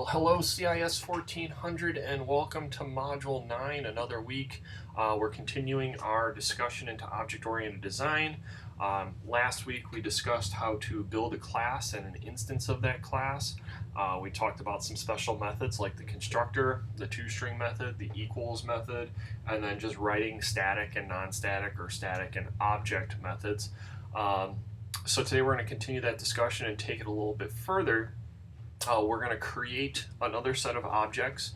Well, hello CIS 1400 and welcome to Module 9, another week. We're continuing our discussion into object-oriented design. Last week we discussed how to build a class and an instance of that class. We talked about some special methods like the constructor, the ToString method, the equals method, and then just writing static and non-static or static and object methods. So today we're going to continue that discussion and take it a little bit further. We're going to create another set of objects,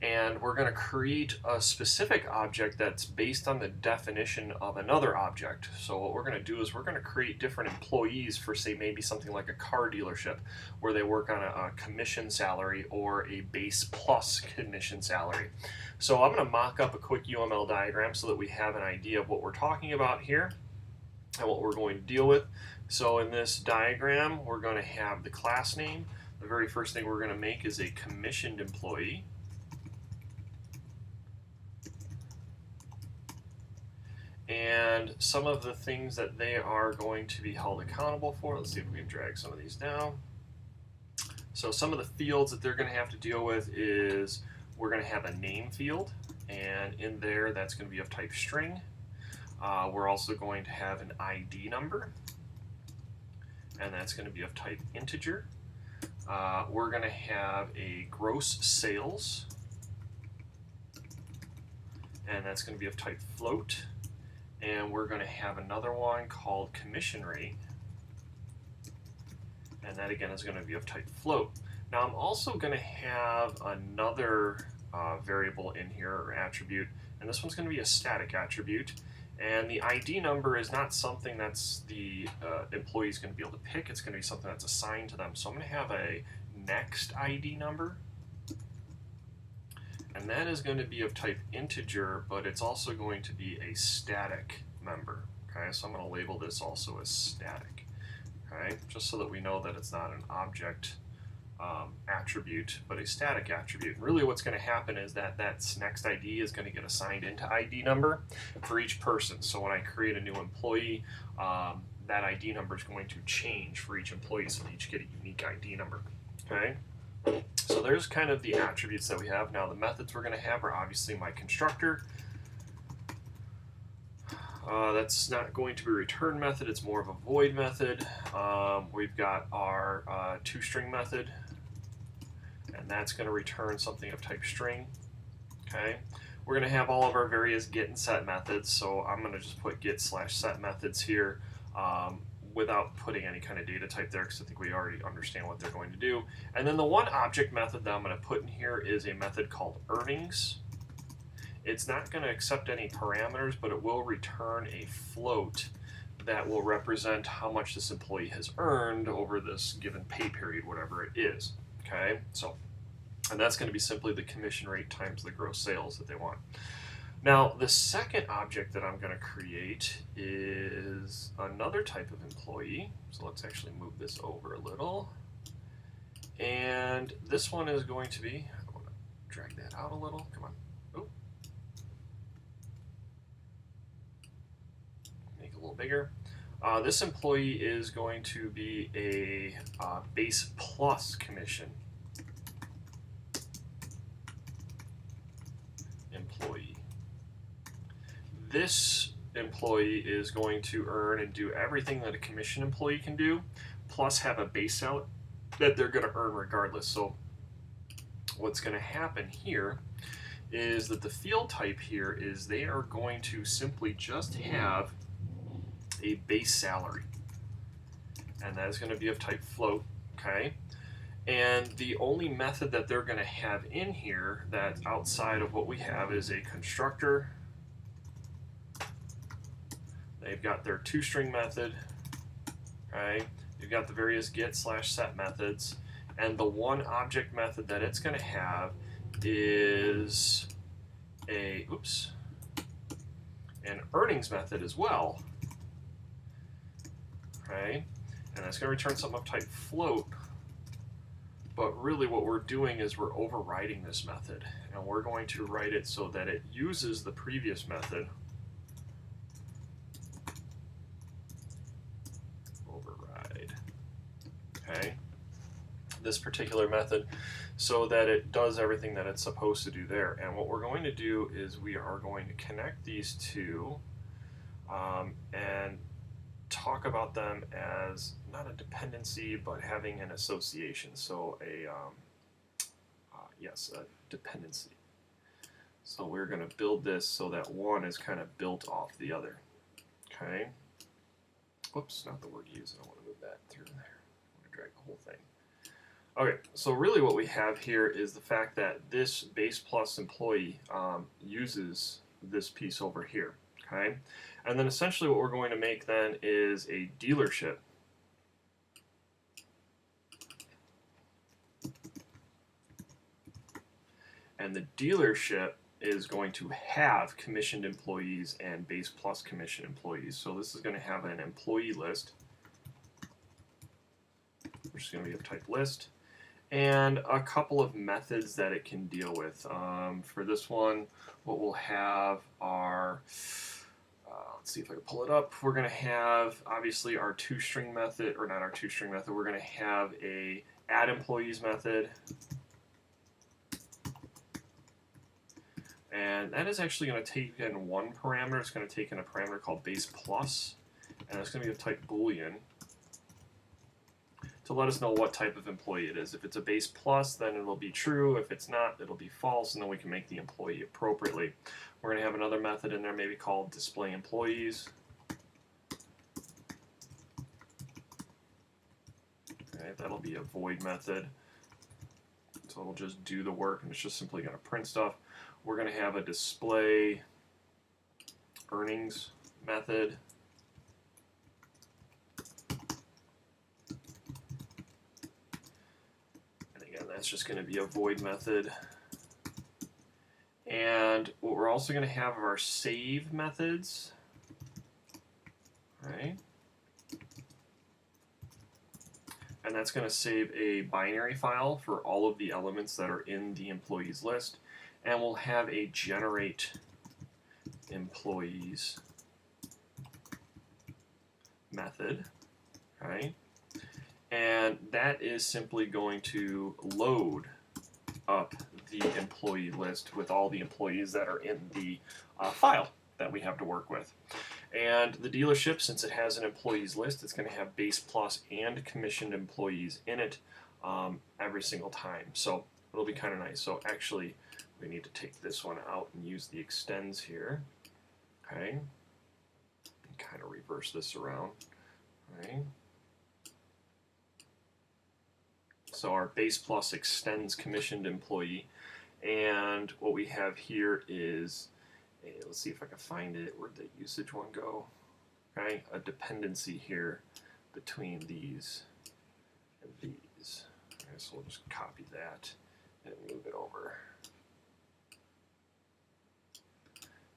and we're going to create a specific object that's based on the definition of another object. So what we're going to do is we're going to create different employees for, say, maybe something like a car dealership where they work on a commission salary or a base plus commission salary. So I'm going to mock up a quick UML diagram so that we have an idea of what we're talking about here and what we're going to deal with. So in this diagram, we're going to have the class name. The very first thing we're going to make is a commissioned employee. And some of the things that they are going to be held accountable for, let's see if we can drag some of these down. So some of the fields that they're going to have to deal with is we're going to have a name field, and in there that's going to be of type string. We're also going to have an ID number, and that's going to be of type integer. We're going to have a gross sales, and that's going to be of type float. And we're going to have another one called commission rate, and that again is going to be of type float. Now I'm also going to have another variable in here, or attribute, and this one's going to be a static attribute. And the ID number is not something that's the employee is going to be able to pick. It's going to be something that's assigned to them. So I'm going to have a next ID number, and that is going to be of type integer, but it's also going to be a static member. Okay, so I'm going to label this also as static. Okay, just so that we know that it's not an object attribute, but a static attribute. And really what's going to happen is that next ID is going to get assigned into ID number for each person. So when I create a new employee, that ID number is going to change for each employee, so they each get a unique ID number. Okay, so there's kind of the attributes that we have. Now the methods we're going to have are obviously my constructor. That's not going to be a return method, it's more of a void method. We've got our ToString method, and that's going to return something of type string. Okay, we're going to have all of our various get and set methods, so I'm going to just put get/set methods here without putting any kind of data type there, because I think we already understand what they're going to do. And then the one object method that I'm going to put in here is a method called earnings. It's not going to accept any parameters, but it will return a float that will represent how much this employee has earned over this given pay period, whatever it is. Okay, so, and that's going to be simply the commission rate times the gross sales that they want. Now, the second object that I'm going to create is another type of employee. So let's actually move this over a little. And this one is going to be, I want to drag that out a little. Come on. Oh. Make it a little bigger. This employee is going to be a base plus commission employee. This employee is going to earn and do everything that a commission employee can do, plus have a base salary that they're going to earn regardless. So what's going to happen here is that the field type here is they are going to simply just have a base salary, and that is going to be of type float. Okay, and the only method that they're going to have in here that's outside of what we have is a constructor. They've got their ToString method. Okay, you've got the various get/set methods, and the one object method that it's going to have is an earnings method as well. Okay, and that's going to return something of type float. But really what we're doing is we're overriding this method, and we're going to write it so that it uses the previous method. Override. Okay, this particular method so that it does everything that it's supposed to do there. And what we're going to do is we are going to connect these two and talk about them as not a dependency but having an association. So a dependency. So we're going to build this so that one is kind of built off the other. Okay. Whoops, not the word use. I don't want to move that through there. I want to drag the whole thing. Okay, so really what we have here is the fact that this base plus employee uses this piece over here. Okay, and then essentially what we're going to make then is a dealership. And the dealership is going to have commissioned employees and base plus commissioned employees. So this is going to have an employee list, which is going to be of type list, and a couple of methods that it can deal with. For this one, what we'll have are, let's see if I can pull it up. We're going to have obviously our ToString method, or not our ToString method. We're going to have a add employees method. And that is actually going to take in one parameter. It's going to take in a parameter called base plus, and it's going to be of type boolean to let us know what type of employee it is. If it's a base plus, then it'll be true. If it's not, it'll be false, and then we can make the employee appropriately. We're going to have another method in there maybe called display employees. Okay, that'll be a void method. So it'll just do the work, and it's just simply going to print stuff. We're going to have a display earnings method. And again, that's just going to be a void method. And what we're also going to have are our save methods. Right? And that's going to save a binary file for all of the elements that are in the employees list. And we'll have a generate employees method, right? And that is simply going to load up the employee list with all the employees that are in the file that we have to work with. And the dealership, since it has an employees list, it's going to have base plus and commissioned employees in it every single time. So it'll be kind of nice. So actually, we need to take this one out and use the extends here. Okay. And kind of reverse this around. Right. So our base plus extends commissioned employee. And what we have here is, let's see if I can find it. Where'd the usage one go? Okay, a dependency here between these and these. Okay, so we'll just copy that and move it over.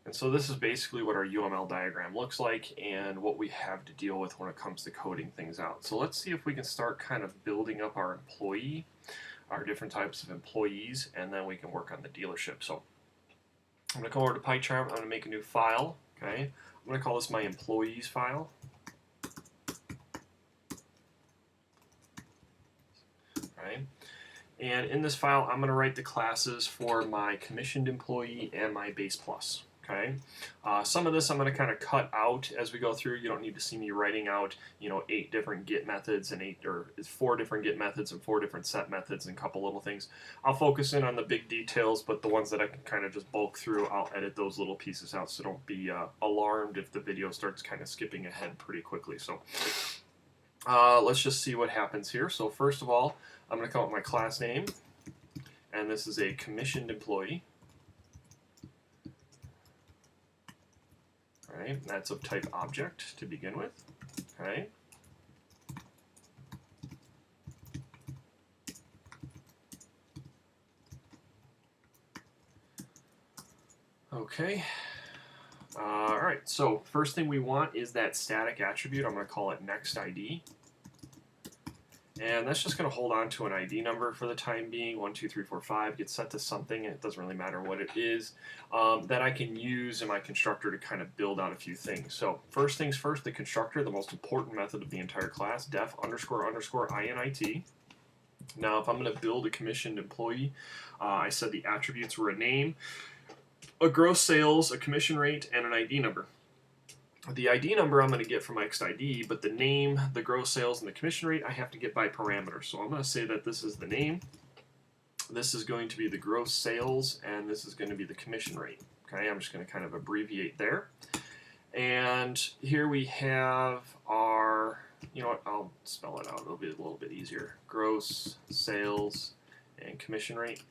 And so this is basically what our UML diagram looks like and what we have to deal with when it comes to coding things out. So let's see if we can start kind of building up our employee, our different types of employees, and then we can work on the dealership. So I'm going to come over to PyCharm. I'm going to make a new file. Okay, I'm going to call this my employees file. Right. And in this file, I'm going to write the classes for my commissioned employee and my base plus. Okay, some of this I'm going to kind of cut out as we go through. You don't need to see me writing out, 8 different get methods and 4 different get methods and 4 different set methods and a couple little things. I'll focus in on the big details, but the ones that I can kind of just bulk through, I'll edit those little pieces out. So don't be alarmed if the video starts kind of skipping ahead pretty quickly. So let's just see what happens here. So first of all, I'm going to come up with my class name, and this is a commissioned employee. Right, that's of type object to begin with. Okay. Okay. All right. So first thing we want is that static attribute. I'm going to call it next ID. And that's just going to hold on to an ID number for the time being. 1, 2, 3, 4, 5 gets set to something. It doesn't really matter what it is that I can use in my constructor to kind of build out a few things. So first things first, the constructor, the most important method of the entire class, def __init. Now, if I'm going to build a commissioned employee, I said the attributes were a name, a gross sales, a commission rate, and an ID number. The ID number I'm going to get from XID, but the name, the gross sales, and the commission rate I have to get by parameter. So I'm going to say that this is the name, this is going to be the gross sales, and this is going to be the commission rate. Okay, I'm just going to kind of abbreviate there. And here we have our, you know what, I'll spell it out, it'll be a little bit easier. Gross sales and commission rate.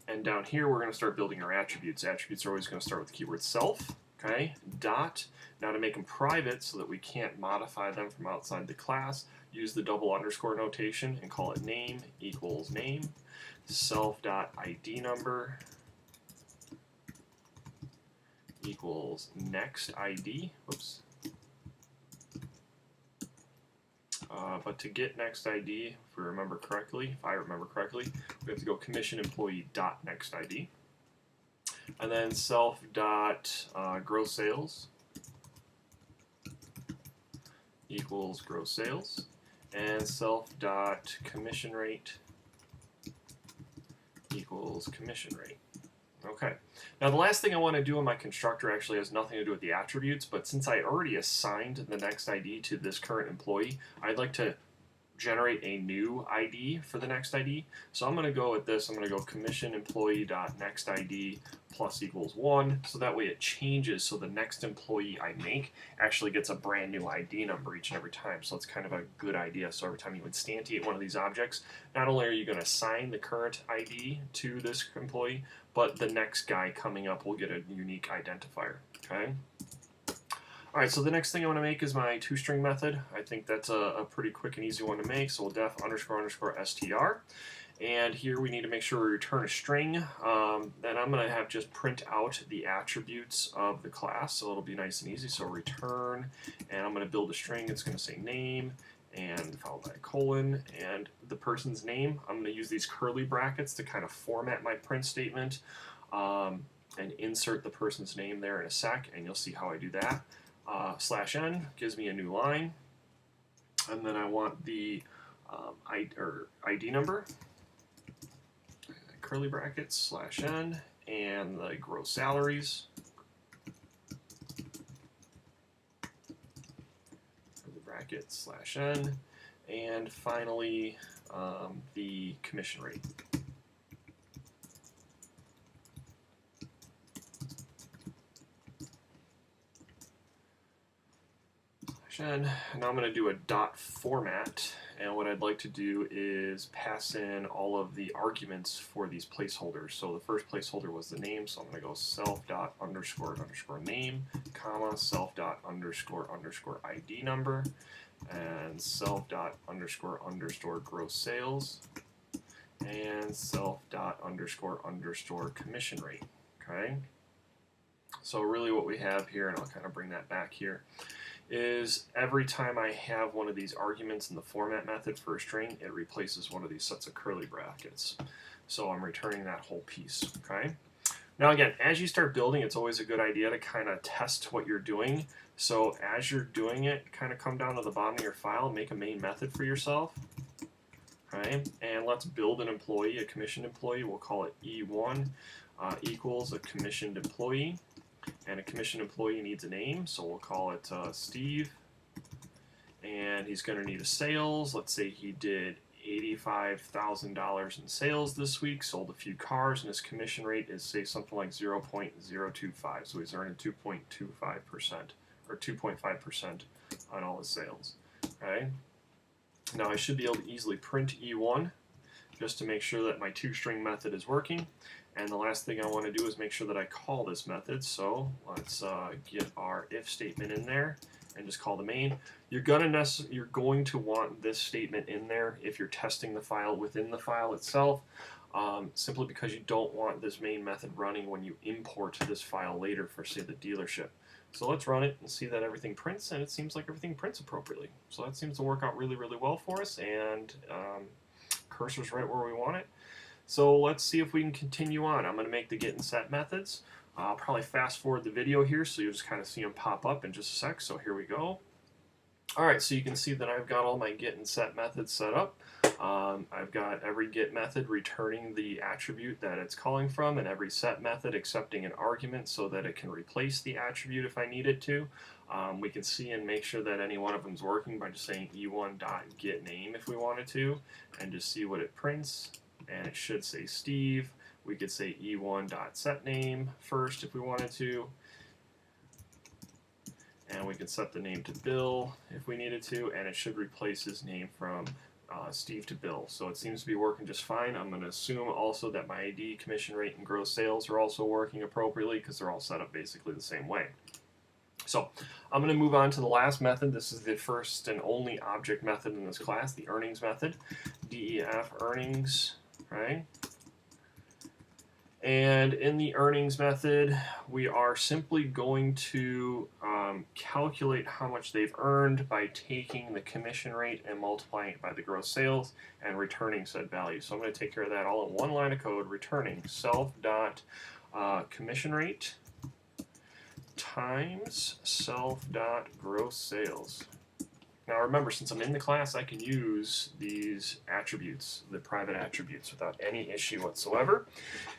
And down here, we're going to start building our attributes. Attributes are always going to start with the keyword self, okay? Dot. Now to make them private so that we can't modify them from outside the class, use the double underscore notation and call it name equals name, self.id number equals next ID. Whoops. But to get next ID, if I remember correctly, we have to go commission employee dot next ID, and then self dot gross sales equals gross sales, and self dot commission rate equals commission rate. Okay. Now the last thing I want to do in my constructor actually has nothing to do with the attributes, but since I already assigned the next ID to this current employee, I'd like to generate a new ID for the next ID. So I'm going to go with this. I'm going to go commission employee dot next ID plus equals 1. So that way it changes so the next employee I make actually gets a brand new ID number each and every time. So it's kind of a good idea. So every time you instantiate one of these objects, not only are you going to assign the current ID to this employee, but the next guy coming up will get a unique identifier. Okay. Alright, so the next thing I want to make is my ToString method. I think that's a pretty quick and easy one to make. So we'll def underscore str. And here we need to make sure we return a string. Then I'm going to have just print out the attributes of the class. So it'll be nice and easy. So return, and I'm going to build a string. It's going to say name, and followed by a colon, and the person's name. I'm going to use these curly brackets to kind of format my print statement and insert the person's name there in a sec, and you'll see how I do that. /n gives me a new line, and then I want the ID number, curly brackets /n, and the gross salaries, curly brackets /n, and finally the commission rate. And now I'm going to do a dot format, and what I'd like to do is pass in all of the arguments for these placeholders. So the first placeholder was the name, so I'm going to go self dot underscore name, comma, self dot underscore ID number, and self dot underscore gross sales, and self dot underscore commission rate. Okay. So really what we have here, and I'll kind of bring that back here, is every time I have one of these arguments in the format method for a string, it replaces one of these sets of curly brackets. So I'm returning that whole piece, okay? Now again, as you start building, it's always a good idea to kind of test what you're doing. So as you're doing it, kind of come down to the bottom of your file, make a main method for yourself, okay? And let's build an employee, a commissioned employee. We'll call it E1 equals a commissioned employee. And a commissioned employee needs a name, so we'll call it Steve. And he's going to need a sales. Let's say he did $85,000 in sales this week, sold a few cars, and his commission rate is, say, something like 0.025. So he's earning 2.25% or 2.5% on all his sales. Okay. Now I should be able to easily print E1 just to make sure that my ToString method is working. And the last thing I want to do is make sure that I call this method. So let's get our if statement in there and just call the main. You're going to want this statement in there if you're testing the file within the file itself, simply because you don't want this main method running when you import this file later for, say, the dealership. So let's run it and see that everything prints, and it seems like everything prints appropriately. So that seems to work out really, really well for us, and cursor's right where we want it. So let's see if we can continue on. I'm going to make the get and set methods. I'll probably fast forward the video here so you'll just kind of see them pop up in just a sec. So here we go. Alright, so you can see that I've got all my get and set methods set up. I've got every get method returning the attribute that it's calling from, and every set method accepting an argument so that it can replace the attribute if I need it to. We can see and make sure that any one of them is working by just saying e1.getName if we wanted to, and just see what it prints. And it should say Steve. We could say e1.setName first if we wanted to. And we can set the name to Bill if we needed to, and it should replace his name from Steve to Bill. So it seems to be working just fine. I'm going to assume also that my ID, commission rate, and gross sales are also working appropriately because they're all set up basically the same way. So I'm going to move on to the last method. This is the first and only object method in this class, the earnings method. DEF earnings, right? And in the earnings method, we are simply going to calculate how much they've earned by taking the commission rate and multiplying it by the gross sales and returning said value. So I'm going to take care of that all in one line of code, returning self.commission rate times self.gross sales. Now remember, since I'm in the class, I can use these attributes, the private attributes, without any issue whatsoever.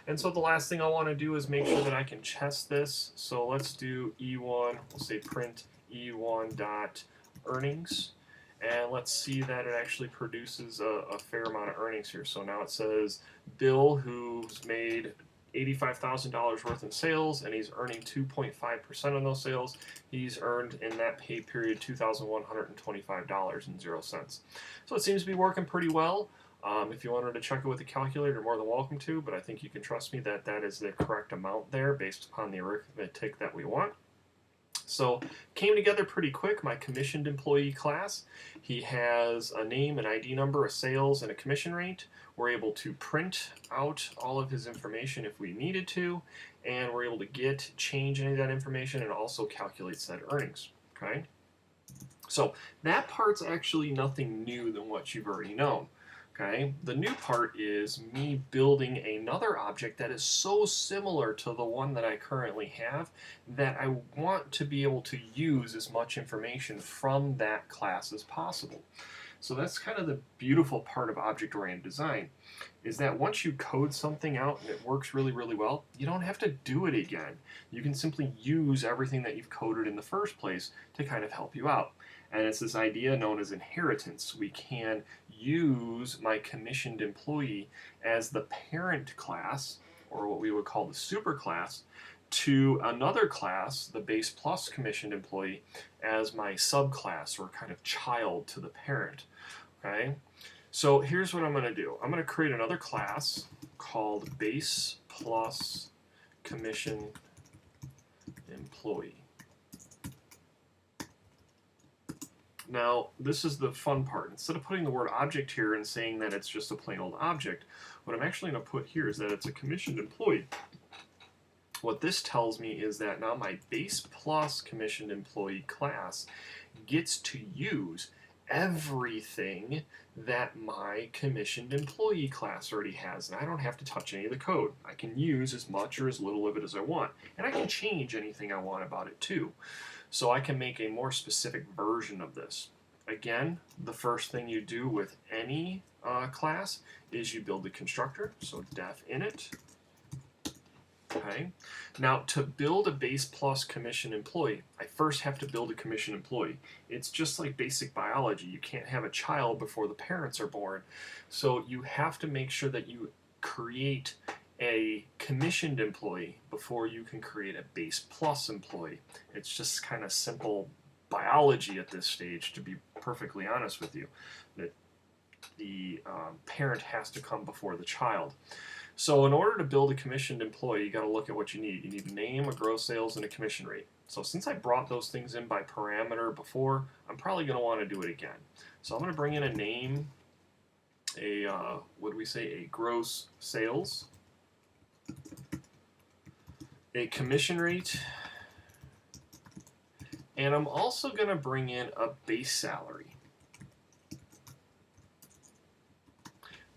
And so the last thing I want to do is make sure that I can test this. So let's do E1, we'll say print E1.earnings. And let's see that it actually produces a fair amount of earnings here. So now it says Bill, who's made $85,000 worth in sales, and he's earning 2.5% on those sales. He's earned in that pay period $2,125.00. So it seems to be working pretty well. If you wanted to check it with a calculator, you're more than welcome to, but I think you can trust me that that is the correct amount there based upon the arithmetic that we want. So came together pretty quick. My commissioned employee class, he has a name, an ID number, a sales, and a commission rate. We're able to print out all of his information if we needed to, and we're able to change any of that information, and also calculate said earnings. Okay, so that part's actually nothing new than what you've already known. Okay, the new part is me building another object that is so similar to the one that I currently have that I want to be able to use as much information from that class as possible. So that's kind of the beautiful part of object-oriented design, is that once you code something out and it works really, really well, you don't have to do it again. You can simply use everything that you've coded in the first place to kind of help you out. And it's this idea known as inheritance. We can use my commissioned employee as the parent class, or what we would call the superclass, to another class, the base plus commissioned employee, as my subclass or kind of child to the parent. Okay, so here's what I'm going to do. I'm going to create another class called base plus commission employee. Now, this is the fun part. Instead of putting the word object here and saying that it's just a plain old object, what I'm actually going to put here is that it's a commissioned employee. What this tells me is that now my base plus commissioned employee class gets to use everything that my commissioned employee class already has, and I don't have to touch any of the code. I can use as much or as little of it as I want, and I can change anything I want about it too. So I can make a more specific version of this. Again, the first thing you do with any class is you build the constructor, so def init. Okay. Now, to build a base plus commission employee, I first have to build a commission employee. It's just like basic biology. You can't have a child before the parents are born. So you have to make sure that you create a commissioned employee before you can create a base plus employee. It's just kind of simple biology at this stage, to be perfectly honest with you, that the parent has to come before the child. So in order to build a commissioned employee, you got to look at what you need. You need a name, a gross sales, and a commission rate. So since I brought those things in by parameter before, I'm probably going to want to do it again. So I'm going to bring in a name, a gross sales, a commission rate, and I'm also going to bring in a base salary.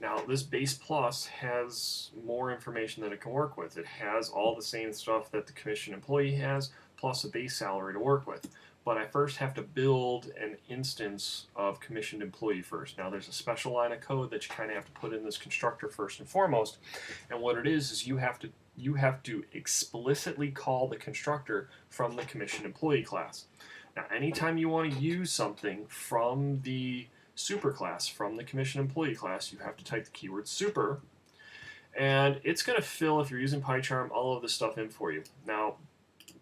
Now, this base plus has more information that it can work with. It has all the same stuff that the commission employee has, plus a base salary to work with. but I first have to build an instance of commissioned employee first. Now there's a special line of code that you kind of have to put in this constructor first and foremost, and what it is you have to explicitly call the constructor from the commissioned employee class. Now anytime you want to use something from the superclass, from the commissioned employee class, you have to type the keyword super, and it's going to fill, if you're using PyCharm, all of this stuff in for you. Now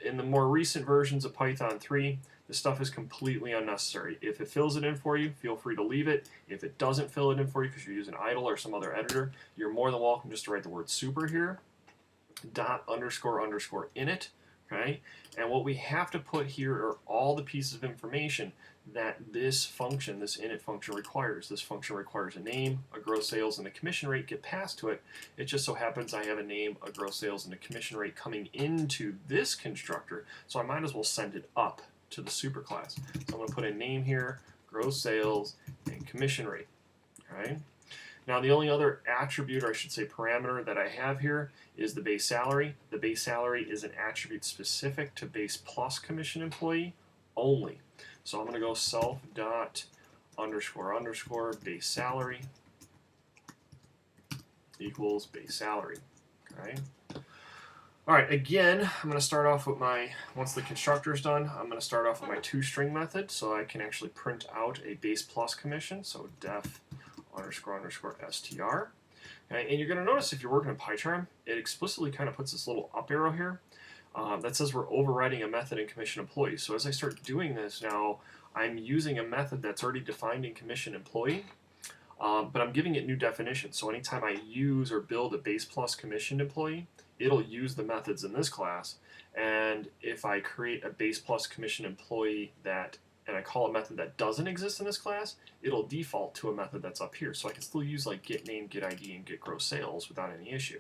in the more recent versions of Python 3, this stuff is completely unnecessary. If it fills it in for you, feel free to leave it. If it doesn't fill it in for you because you're using idle or some other editor, you're more than welcome just to write the word super here, dot underscore underscore init, okay? And what we have to put here are all the pieces of information that this function, this init function requires. This function requires a name, a gross sales, and a commission rate get passed to it. It just so happens I have a name, a gross sales, and a commission rate coming into this constructor, so I might as well send it up to the superclass. So I'm going to put a name here, gross sales, and commission rate. Okay. Now the only other attribute, or I should say parameter, that I have here is the base salary. The base salary is an attribute specific to base plus commission employee only. So I'm going to go self dot underscore underscore base salary equals base salary. Okay. All right, again, I'm going to start off with once the constructor is done, I'm going to start off with my ToString method so I can actually print out a base plus commission. So def underscore underscore str. Okay, and you're going to notice if you're working in PyCharm, it explicitly kind of puts this little up arrow here that says we're overriding a method in commission employee. So as I start doing this now, I'm using a method that's already defined in commission employee, but I'm giving it new definitions. So anytime I use or build a base plus commissioned employee, it'll use the methods in this class. And if I create a base plus commission employee and I call a method that doesn't exist in this class, it'll default to a method that's up here. So I can still use like get name, get ID, and get gross sales without any issue.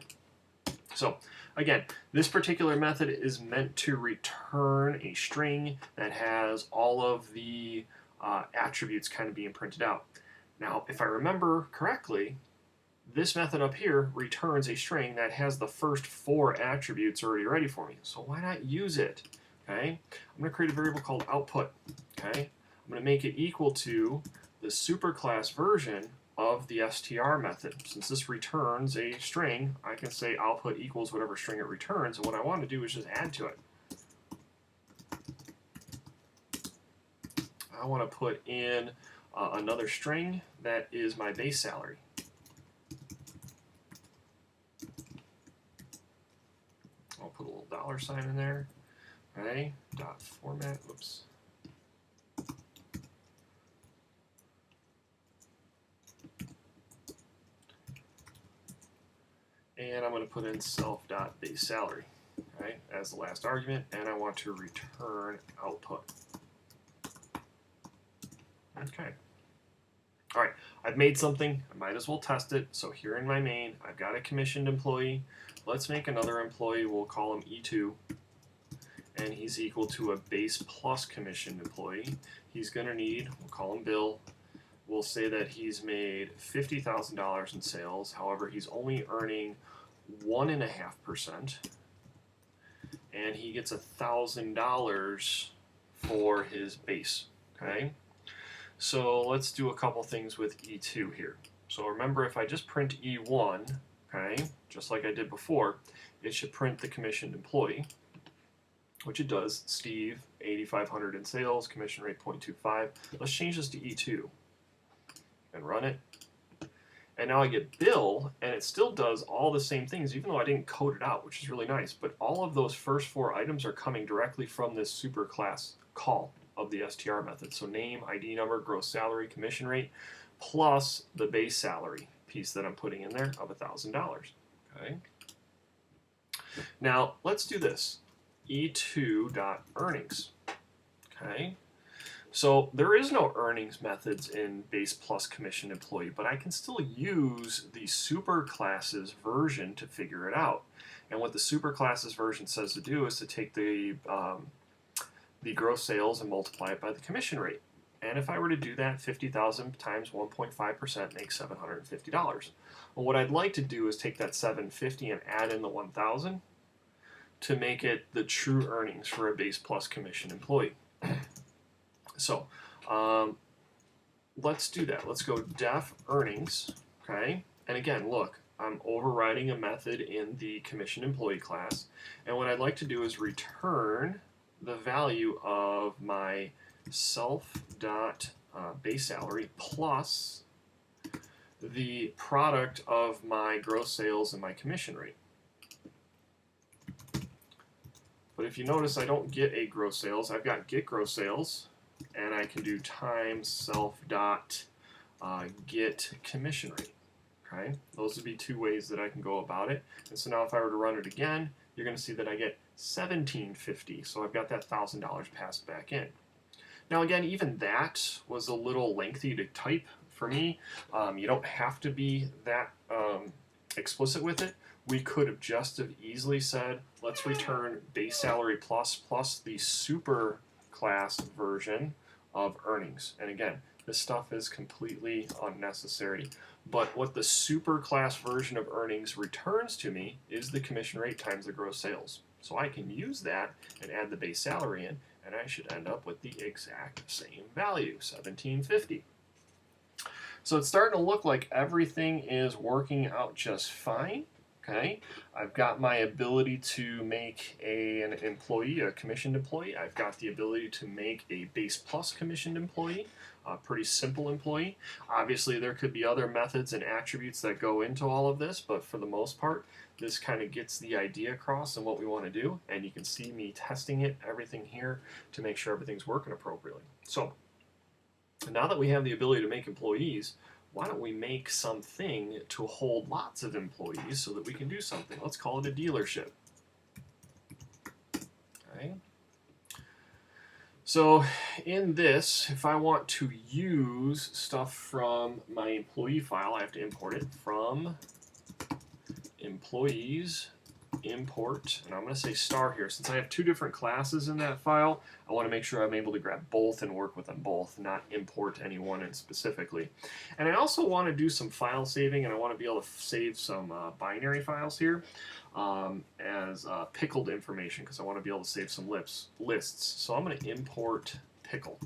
So again, this particular method is meant to return a string that has all of the attributes kind of being printed out. Now, if I remember correctly, this method up here returns a string that has the first 4 attributes already ready for me. So why not use it? Okay, I'm going to create a variable called output. Okay, I'm going to make it equal to the superclass version of the str method. Since this returns a string, I can say output equals whatever string it returns, and what I want to do is just add to it. I want to put in another string that is my base salary. I'll put a little $sign in there. Okay, dot format, oops. And I'm going to put in self.base salary, right, as the last argument, and I want to return output. Okay. All right, I've made something. I might as well test it. So here in my main, I've got a commissioned employee. Let's make another employee. We'll call him E2, and he's equal to a base plus commissioned employee. He's going to need, we'll call him Bill. We'll say that he's made $50,000 in sales. However, he's only earning 1.5%, and he gets $1,000 for his base. Okay, so let's do a couple things with E2 here. So remember, if I just print E1, okay, just like I did before, it should print the commissioned employee, which it does. Steve, 8,500 in sales, commission rate 0.25. Let's change this to E2 and run it. And now I get Bill, and it still does all the same things, even though I didn't code it out, which is really nice. But all of those first 4 items are coming directly from this superclass call of the str method. So name, ID number, gross salary, commission rate, plus the base salary piece that I'm putting in there of $1,000. Okay. Now let's do this. E2.earnings. Okay. So there is no earnings methods in base plus commission employee, but I can still use the superclasses version to figure it out. And what the superclasses version says to do is to take the gross sales and multiply it by the commission rate. And if I were to do that, 50,000 times 1.5% makes $750. Well, what I'd like to do is take that 750 and add in the 1,000 to make it the true earnings for a base plus commission employee. So let's do that. Let's go def earnings, okay? And again, look, I'm overriding a method in the commissioned employee class, and what I'd like to do is return the value of my base salary plus the product of my gross sales and my commission rate. But if you notice, I don't get a gross sales. I've got get gross sales, and I can do times self.get commission rate. Okay, those would be two ways that I can go about it. And so now if I were to run it again, you're going to see that I get $1,750. So I've got that $1,000 passed back in. Now again, even that was a little lengthy to type for me. You don't have to be that explicit with it. We could have just have easily said, let's return base salary plus the super class version of earnings. And again, this stuff is completely unnecessary. But what the super class version of earnings returns to me is the commission rate times the gross sales. So I can use that and add the base salary in, and I should end up with the exact same value, $1,750. So it's starting to look like everything is working out just fine. Okay, I've got my ability to make an employee, a commissioned employee. I've got the ability to make a base plus commissioned employee, a pretty simple employee. Obviously, there could be other methods and attributes that go into all of this, but for the most part, this kind of gets the idea across and what we want to do. And you can see me testing it, everything here, to make sure everything's working appropriately. So now that we have the ability to make employees, why don't we make something to hold lots of employees so that we can do something? Let's call it a dealership. Okay. So in this, if I want to use stuff from my employee file, I have to import it from employees import, and I'm going to say star here. Since I have two different classes in that file, I want to make sure I'm able to grab both and work with them both, not import any one in specifically. And I also want to do some file saving, and I want to be able to save some binary files here as pickled information, because I want to be able to save some lists. So I'm going to import pickle.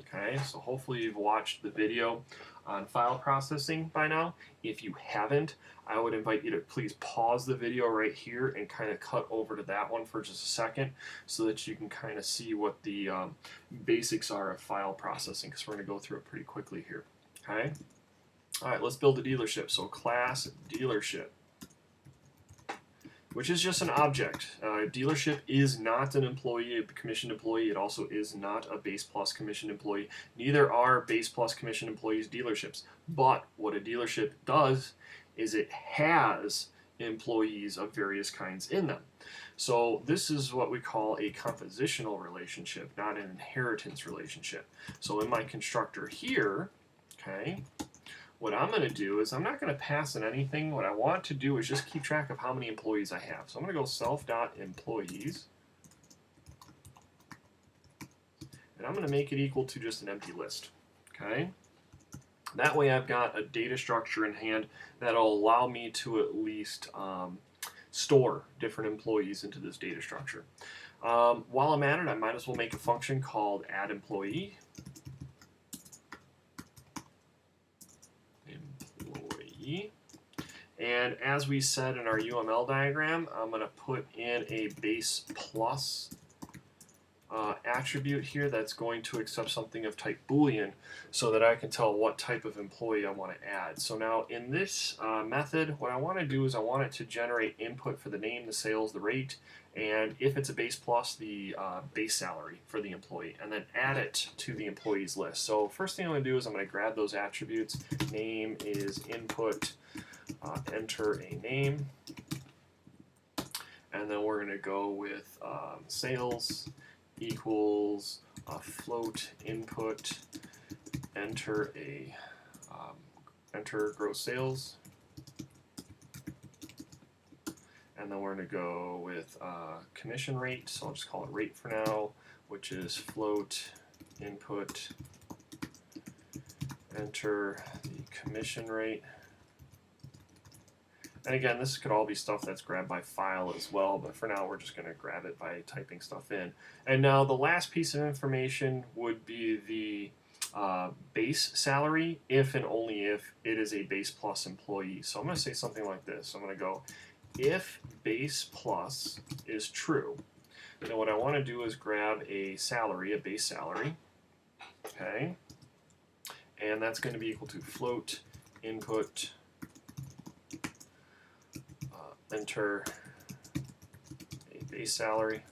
Okay, so hopefully you've watched the video on file processing by now. If you haven't, I would invite you to please pause the video right here and kind of cut over to that one for just a second so that you can kind of see what the basics are of file processing, because we're going to go through it pretty quickly here. Okay? All right, let's build a dealership. So class dealership, which is just an object. Dealership is not an employee, a commissioned employee. It also is not a base plus commissioned employee. Neither are base plus commissioned employees dealerships. But what a dealership does is it has employees of various kinds in them. So this is what we call a compositional relationship, not an inheritance relationship. So in my constructor here, okay, what I'm going to do is I'm not going to pass in anything. What I want to do is just keep track of how many employees I have. So I'm going to go self.employees, and I'm going to make it equal to just an empty list. Okay? That way I've got a data structure in hand that'll allow me to at least store different employees into this data structure. While I'm at it, I might as well make a function called addEmployee. And as we said in our UML diagram, I'm going to put in a base plus attribute here that's going to accept something of type Boolean so that I can tell what type of employee I want to add. So now in this method, what I want to do is I want it to generate input for the name, the sales, the rate, and if it's a base plus, the base salary for the employee, and then add it to the employees list. So first thing I'm going to do is I'm going to grab those attributes. Name is input, enter a name, and then we're going to go with sales equals float input, enter gross sales, and then we're going to go with commission rate, so I'll just call it rate for now, which is float input, enter the commission rate, And again, this could all be stuff that's grabbed by file as well, but for now we're just going to grab it by typing stuff in. And now the last piece of information would be the base salary if and only if it is a base plus employee. So I'm going to say something like this. I'm going to go, if base plus is true, then what I want to do is grab a salary, a base salary, okay, and that's going to be equal to float input enter a base salary.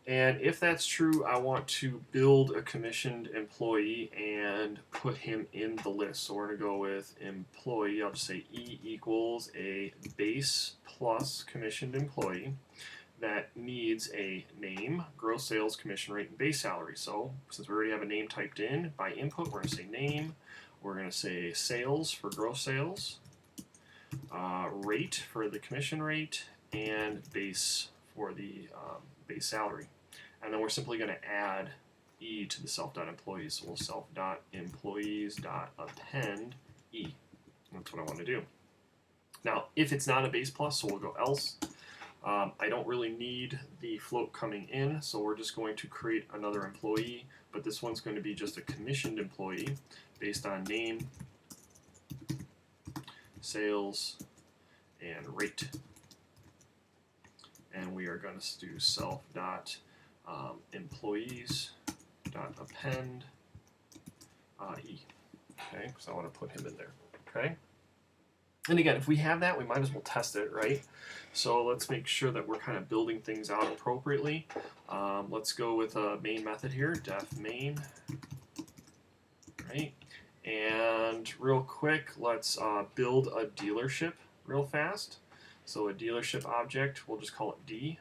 And if that's true, I want to build a commissioned employee and put him in the list. So we're going to go with employee. I'll just say E equals a base plus commissioned employee that needs a name, gross sales, commission rate, and base salary. So since we already have a name typed in by input, we're going to say name. We're going to say sales for gross sales, rate for the commission rate, and base for the base salary. And then we're simply going to add E to the self.employees. So we'll self.employees.append E. That's what I want to do. Now, if it's not a base plus, so we'll go else. I don't really need the float coming in, so we're just going to create another employee, but this one's going to be just a commissioned employee based on name, sales, and rate. And we are going to do self.employees.append E. Okay, so I want to put him in there. Okay. And again, if we have that, we might as well test it, right? So let's make sure that we're kind of building things out appropriately. Let's go with a main method here, def main, right? And real quick, let's build a dealership real fast. So a dealership object, we'll just call it D.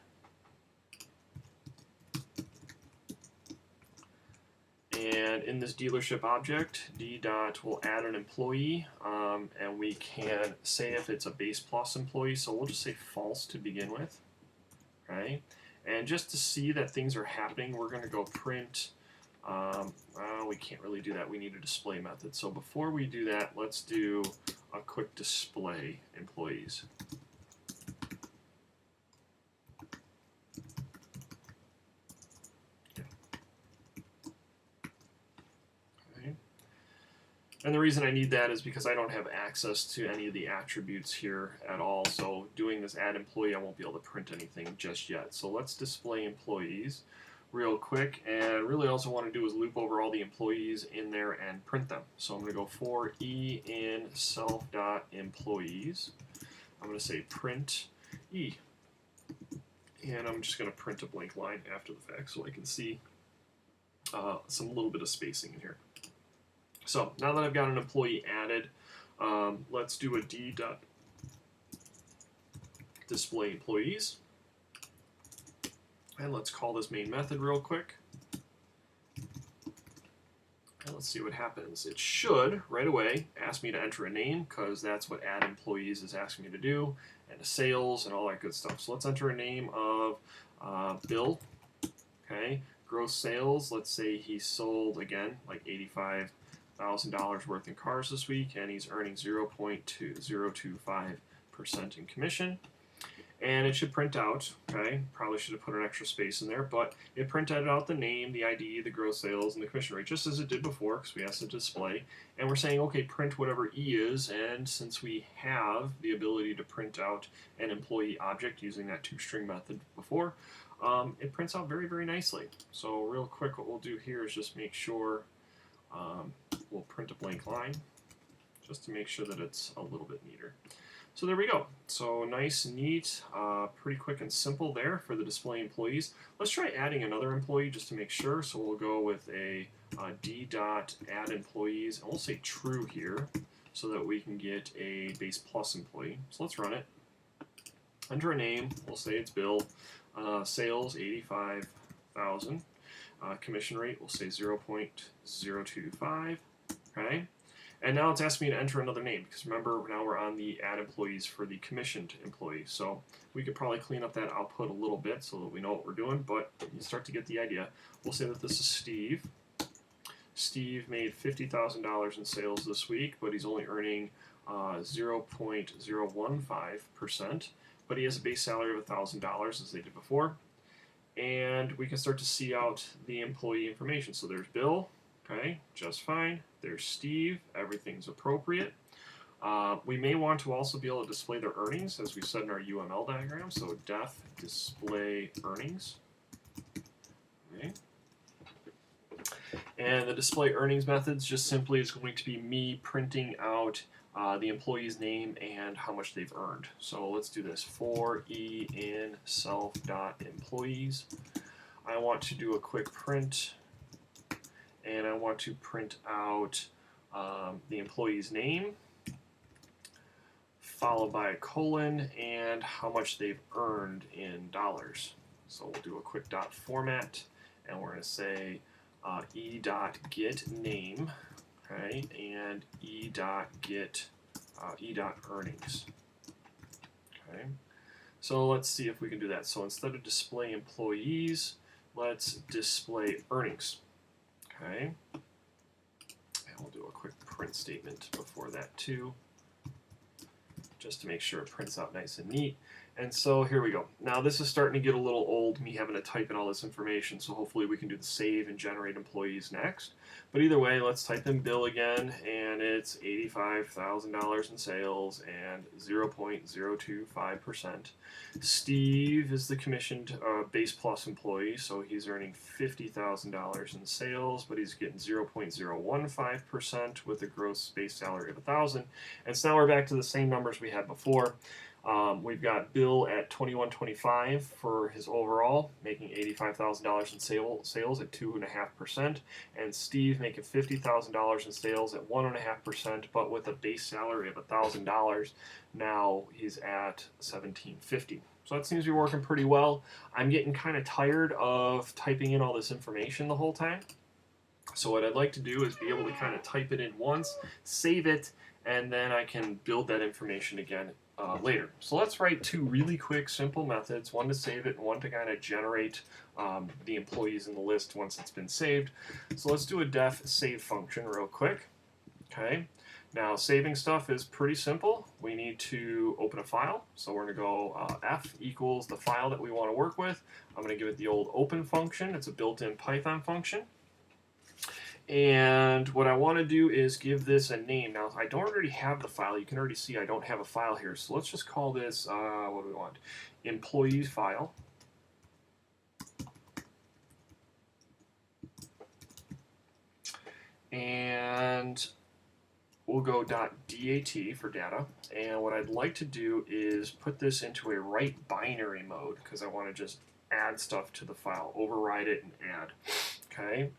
And in this dealership object, D dot will add an employee, and we can say if it's a base plus employee, so we'll just say false to begin with, right? And just to see that things are happening, we're going to go print, we can't really do that, we need a display method. So before we do that, let's do a quick display employees. And the reason I need that is because I don't have access to any of the attributes here at all. So doing this add employee, I won't be able to print anything just yet. So let's display employees real quick. And really all I want to do is loop over all the employees in there and print them. So I'm going to go for E in self.employees. I'm going to say print E. And I'm just going to print a blank line after the fact so I can see some little bit of spacing in here. So now that I've got an employee added, let's do a d.display employees. And let's call this main method real quick. And let's see what happens. It should, right away, ask me to enter a name, because that's what add employees is asking me to do, and a sales and all that good stuff. So let's enter a name of Bill. Okay, gross sales, let's say he sold, again, like $85,000 worth in cars this week, and he's earning 0.025% in commission. And it should print out, okay, probably should have put an extra space in there, but it printed out the name, the ID, the gross sales, and the commission rate, just as it did before, because we asked it to display. And we're saying, okay, print whatever E is, and since we have the ability to print out an employee object using that ToString method before, it prints out very, very nicely. So real quick, what we'll do here is just make sure we'll print a blank line, just to make sure that it's a little bit neater. So there we go. So nice, neat, pretty quick and simple there for the display employees. Let's try adding another employee just to make sure. So we'll go with a d.add employees, and we'll say true here so that we can get a base plus employee. So let's run it. Enter a name, we'll say it's Bill. Sales, 85,000. Commission rate, we'll say 0.025. Okay. And now it's asking me to enter another name, because remember, now we're on the add employees for the commissioned employee. So we could probably clean up that output a little bit so that we know what we're doing, but you start to get the idea. We'll say that this is Steve. Steve made $50,000 in sales this week, but he's only earning 0.015%, but he has a base salary of $1,000 as they did before. And we can start to see out the employee information. So there's Bill, okay, just fine. There's Steve, everything's appropriate. We may want to also be able to display their earnings as we said in our UML diagram. So def display earnings. Okay. And the display earnings methods just simply is going to be me printing out the employee's name and how much they've earned. So let's do this. For e in self.employees. I want to do a quick print, and I want to print out the employee's name, followed by a colon, and how much they've earned in dollars. So we'll do a quick dot format, and we're going to say e.get name, okay, and e.get earnings. Okay, so let's see if we can do that. So instead of display employees, let's display earnings. Okay, and we'll do a quick print statement before that too, just to make sure it prints out nice and neat. And so here we go. Now this is starting to get a little old, me having to type in all this information, so hopefully we can do the save and generate employees next. But either way, let's type in Bill again, and it's $85,000 in sales and 0.025%. Steve is the commissioned base plus employee, so he's earning $50,000 in sales, but he's getting 0.015% with a gross base salary of $1,000. And so now we're back to the same numbers we had before. We've got Bill at $21.25 for his overall, making $85,000 in sales at 2.5%, and Steve making $50,000 in sales at 1.5%, but with a base salary of $1,000. Now he's at $1,750. So that seems to be working pretty well. I'm getting kind of tired of typing in all this information the whole time. So what I'd like to do is be able to kind of type it in once, save it, and then I can build that information again later. So let's write two really quick, simple methods, one to save it and one to kind of generate the employees in the list once it's been saved. So let's do a def save function real quick. Okay. Now saving stuff is pretty simple. We need to open a file. So we're going to go f equals the file that we want to work with. I'm going to give it the old open function. It's a built-in Python function. And what I want to do is give this a name. Now, I don't already have the file. You can already see I don't have a file here. So let's just call this, what do we want? Employees file. And we'll go .dat for data. And what I'd like to do is put this into a write binary mode because I want to just add stuff to the file, override it and add. Okay.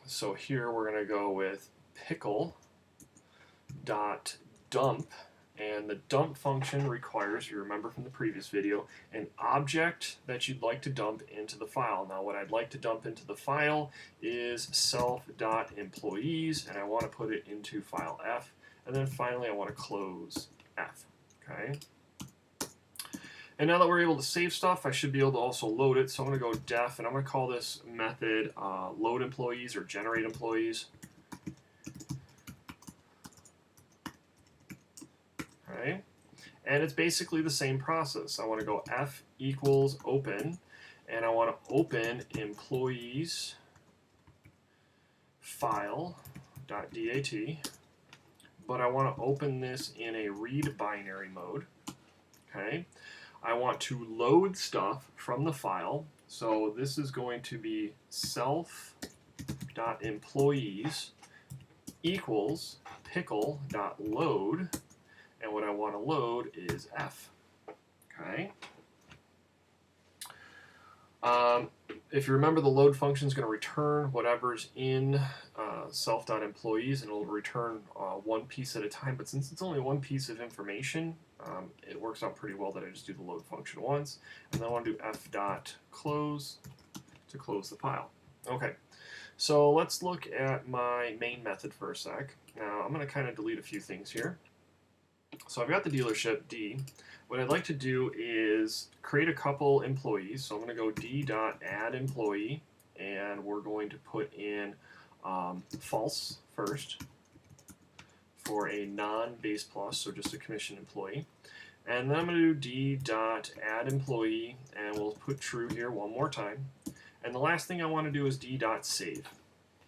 So here we're going to go with pickle.dump, and the dump function requires, you remember from the previous video, an object that you'd like to dump into the file. Now what I'd like to dump into the file is self.employees, and I want to put it into file F, and then finally I want to close F. Okay. And now that we're able to save stuff, I should be able to also load it. So I'm going to go def, and I'm going to call this method load employees or generate employees. Okay. And it's basically the same process. I want to go f equals open, and I want to open employees file.dat, but I want to open this in a read binary mode. Okay. I want to load stuff from the file, so this is going to be self.employees equals pickle.load, and what I want to load is F. Okay. If you remember, the load function is going to return whatever's in self.employees, and it'll return one piece at a time, but since it's only one piece of information, it works out pretty well that I just do the load function once, and then I want to do f.close to close the file. Okay, so let's look at my main method for a sec. Now I'm going to kind of delete a few things here. So I've got the dealership D. What I'd like to do is create a couple employees. So I'm going to go d.add employee, and we're going to put in false first for a non-base plus, so just a commission employee. And then I'm going to do d.addEmployee, and we'll put true here one more time. And the last thing I want to do is d.save.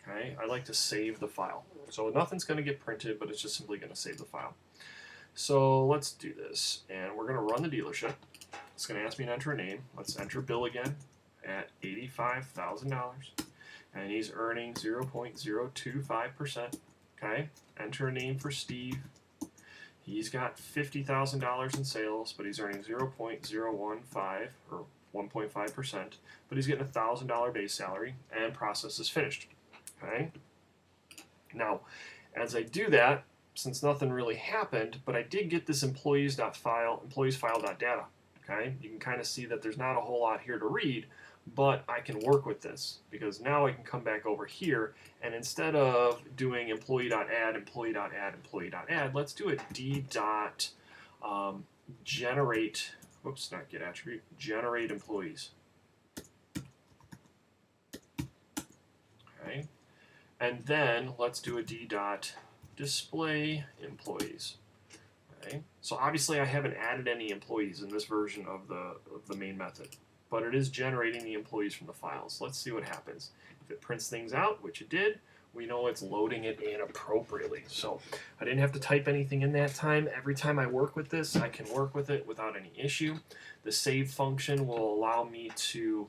Okay, I like to save the file. So nothing's going to get printed, but it's just simply going to save the file. So let's do this, and we're going to run the dealership. It's going to ask me to enter a name. Let's enter Bill again at $85,000, and he's earning 0.025%. Okay, enter a name for Steve. He's got $50,000 in sales, but he's earning 0.015 or 1.5%, but he's getting a $1,000 base salary, and process is finished. Okay. Now, as I do that, since nothing really happened, but I did get this employees.file.data. Okay, you can kind of see that there's not a whole lot here to read, but I can work with this because now I can come back over here, and instead of doing employee.add, employee.add, employee.add, let's do a d.generate, whoops, not get attribute, generate employees. Okay, and then let's do a d.display employees. Okay, so obviously I haven't added any employees in this version of the main method, but it is generating the employees from the files. Let's see what happens. If it prints things out, which it did, we know it's loading it in appropriately. So I didn't have to type anything in that time. Every time I work with this, I can work with it without any issue. The save function will allow me to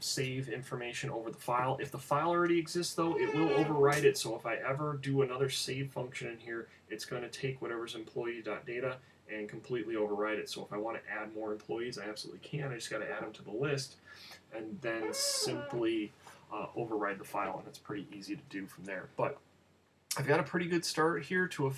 save information over the file. If the file already exists, though, it will overwrite it. So if I ever do another save function in here, it's going to take whatever's employee.data and completely overwrite it. So if I want to add more employees, I absolutely can. I just got to add them to the list and then simply override the file, and it's pretty easy to do from there. But I've got a pretty good start here to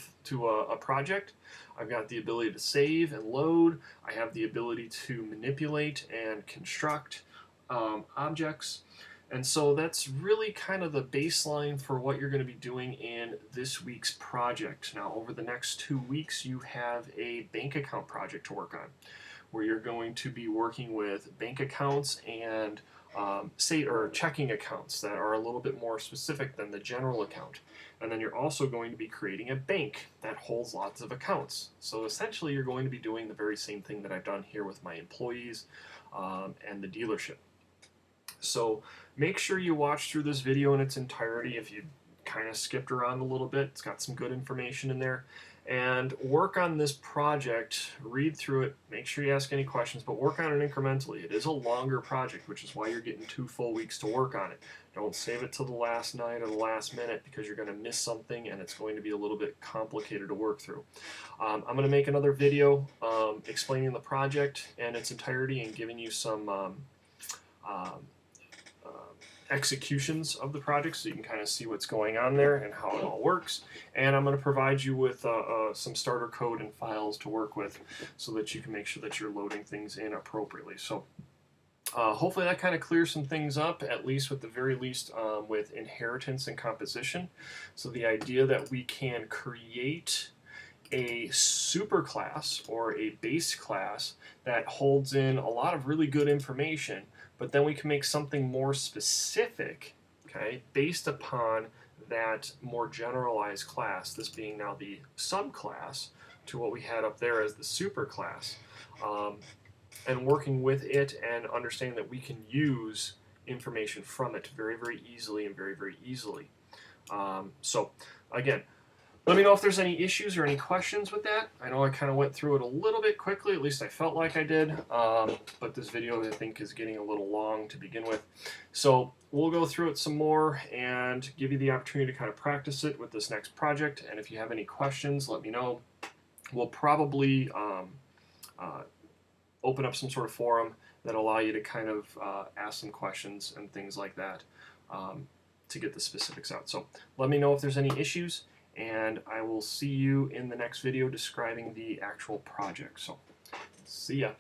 a project. I've got the ability to save and load. I have the ability to manipulate and construct objects. And so that's really kind of the baseline for what you're going to be doing in this week's project. Now, over the next 2 weeks, you have a bank account project to work on, where you're going to be working with bank accounts and checking accounts that are a little bit more specific than the general account. And then you're also going to be creating a bank that holds lots of accounts. So essentially, you're going to be doing the very same thing that I've done here with my employees and the dealership. So make sure you watch through this video in its entirety. If you kind of skipped around a little bit, it's got some good information in there. And work on this project, read through it, make sure you ask any questions, but work on it incrementally. It is a longer project, which is why you're getting 2 full weeks to work on it. Don't save it till the last night or the last minute, because you're going to miss something and it's going to be a little bit complicated to work through. I'm going to make another video explaining the project in its entirety and giving you some executions of the project so you can kind of see what's going on there and how it all works. And I'm going to provide you with some starter code and files to work with so that you can make sure that you're loading things in appropriately. So hopefully that kind of clears some things up, at least with the very least with inheritance and composition. So the idea that we can create a superclass or a base class that holds in a lot of really good information, but then we can make something more specific, okay, based upon that more generalized class, this being now the subclass to what we had up there as the superclass, and working with it and understanding that we can use information from it very, very easily and very, very easily. So again, let me know if there's any issues or any questions with that. I know I kind of went through it a little bit quickly, at least I felt like I did, but this video I think is getting a little long to begin with. So we'll go through it some more and give you the opportunity to kind of practice it with this next project, and if you have any questions, let me know. We'll probably open up some sort of forum that allow you to kind of ask some questions and things like that to get the specifics out. So let me know if there's any issues, and I will see you in the next video describing the actual project. So, see ya.